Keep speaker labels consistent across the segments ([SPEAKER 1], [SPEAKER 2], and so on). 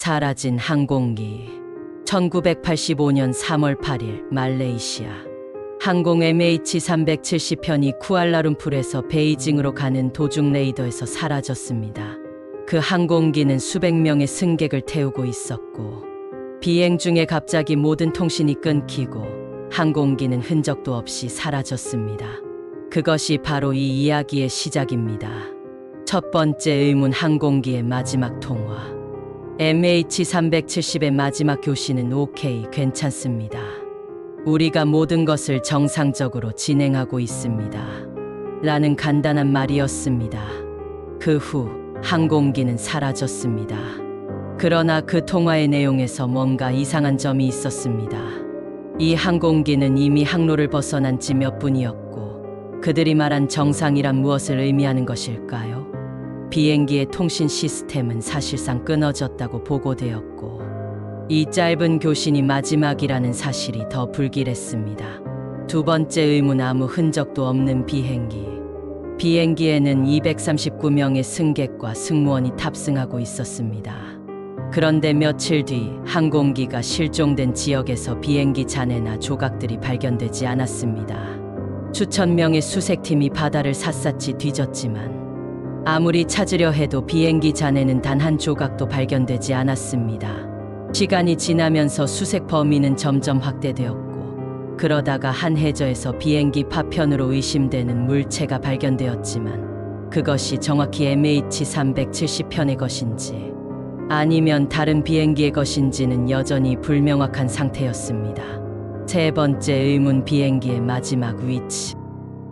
[SPEAKER 1] 사라진 항공기. 1985년 3월 8일 말레이시아. 항공 MH370편이 쿠알라룸푸르에서 베이징으로 가는 도중 레이더에서 사라졌습니다. 그 항공기는 수백 명의 승객을 태우고 있었고, 비행 중에 갑자기 모든 통신이 끊기고 항공기는 흔적도 없이 사라졌습니다. 그것이 바로 이 이야기의 시작입니다. 첫 번째 의문, 항공기의 마지막 통화. MH370의 마지막 교신은 오케이, 괜찮습니다. 우리가 모든 것을 정상적으로 진행하고 있습니다. 라는 간단한 말이었습니다. 그 후 항공기는 사라졌습니다. 그러나 그 통화의 내용에서 뭔가 이상한 점이 있었습니다. 이 항공기는 이미 항로를 벗어난 지 몇 분이었고, 그들이 말한 정상이란 무엇을 의미하는 것일까요? 비행기의 통신 시스템은 사실상 끊어졌다고 보고되었고, 이 짧은 교신이 마지막이라는 사실이 더 불길했습니다. 두 번째 의문, 아무 흔적도 없는 비행기. 비행기에는 239명의 승객과 승무원이 탑승하고 있었습니다. 그런데 며칠 뒤 항공기가 실종된 지역에서 비행기 잔해나 조각들이 발견되지 않았습니다. 수천 명의 수색팀이 바다를 샅샅이 뒤졌지만 아무리 찾으려 해도 비행기 잔해는 단 한 조각도 발견되지 않았습니다. 시간이 지나면서 수색 범위는 점점 확대되었고, 그러다가 한 해저에서 비행기 파편으로 의심되는 물체가 발견되었지만 그것이 정확히 MH370편의 것인지 아니면 다른 비행기의 것인지는 여전히 불명확한 상태였습니다. 세 번째 의문, 비행기의 마지막 위치.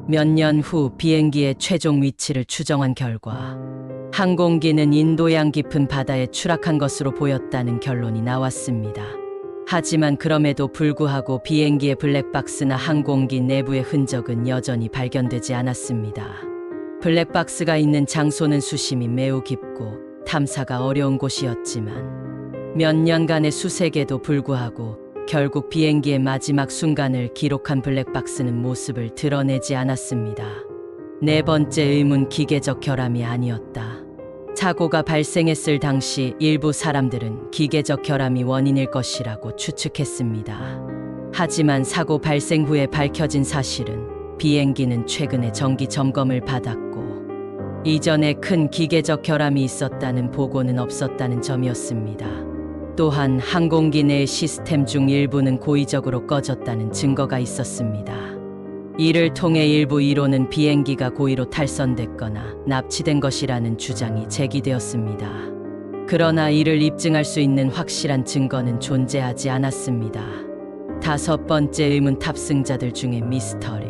[SPEAKER 1] 몇 년 후 비행기의 최종 위치를 추정한 결과 항공기는 인도양 깊은 바다에 추락한 것으로 보였다는 결론이 나왔습니다. 하지만 그럼에도 불구하고 비행기의 블랙박스나 항공기 내부의 흔적은 여전히 발견되지 않았습니다. 블랙박스가 있는 장소는 수심이 매우 깊고 탐사가 어려운 곳이었지만 몇 년간의 수색에도 불구하고 결국 비행기의 마지막 순간을 기록한 블랙박스는 모습을 드러내지 않았습니다. 네 번째 의문, 기계적 결함이 아니었다. 사고가 발생했을 당시 일부 사람들은 기계적 결함이 원인일 것이라고 추측했습니다. 하지만 사고 발생 후에 밝혀진 사실은 비행기는 최근에 정기 점검을 받았고 이전에 큰 기계적 결함이 있었다는 보고는 없었다는 점이었습니다. 또한 항공기 내 시스템 중 일부는 고의적으로 꺼졌다는 증거가 있었습니다. 이를 통해 일부 이론은 비행기가 고의로 탈선됐거나 납치된 것이라는 주장이 제기되었습니다. 그러나 이를 입증할 수 있는 확실한 증거는 존재하지 않았습니다. 다섯 번째 의문, 탑승자들 중에 미스터리.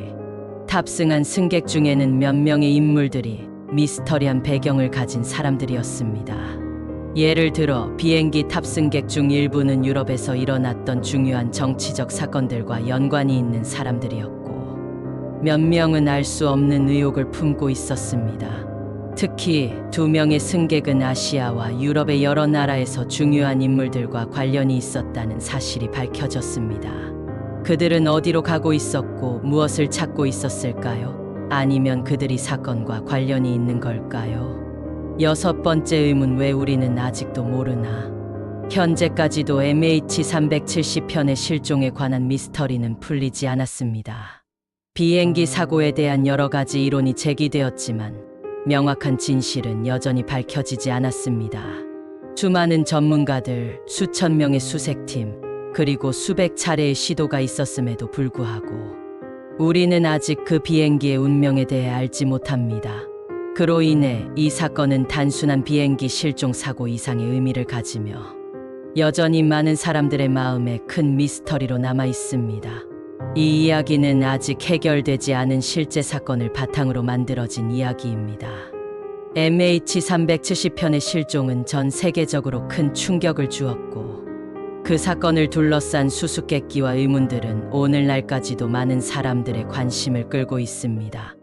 [SPEAKER 1] 탑승한 승객 중에는 몇 명의 인물들이 미스터리한 배경을 가진 사람들이었습니다. 예를 들어 비행기 탑승객 중 일부는 유럽에서 일어났던 중요한 정치적 사건들과 연관이 있는 사람들이었고, 몇 명은 알 수 없는 의혹을 품고 있었습니다. 특히 2명의 승객은 아시아와 유럽의 여러 나라에서 중요한 인물들과 관련이 있었다는 사실이 밝혀졌습니다. 그들은 어디로 가고 있었고 무엇을 찾고 있었을까요? 아니면 그들이 사건과 관련이 있는 걸까요? 여섯 번째 의문, 왜 우리는 아직도 모르나? 현재까지도 MH370편의 실종에 관한 미스터리는 풀리지 않았습니다. 비행기 사고에 대한 여러 가지 이론이 제기되었지만 명확한 진실은 여전히 밝혀지지 않았습니다. 수많은 전문가들, 수천 명의 수색팀, 그리고 수백 차례의 시도가 있었음에도 불구하고 우리는 아직 그 비행기의 운명에 대해 알지 못합니다. 그로 인해 이 사건은 단순한 비행기 실종 사고 이상의 의미를 가지며 여전히 많은 사람들의 마음에 큰 미스터리로 남아 있습니다. 이 이야기는 아직 해결되지 않은 실제 사건을 바탕으로 만들어진 이야기입니다. MH370편의 실종은 전 세계적으로 큰 충격을 주었고, 그 사건을 둘러싼 수수께끼와 의문들은 오늘날까지도 많은 사람들의 관심을 끌고 있습니다.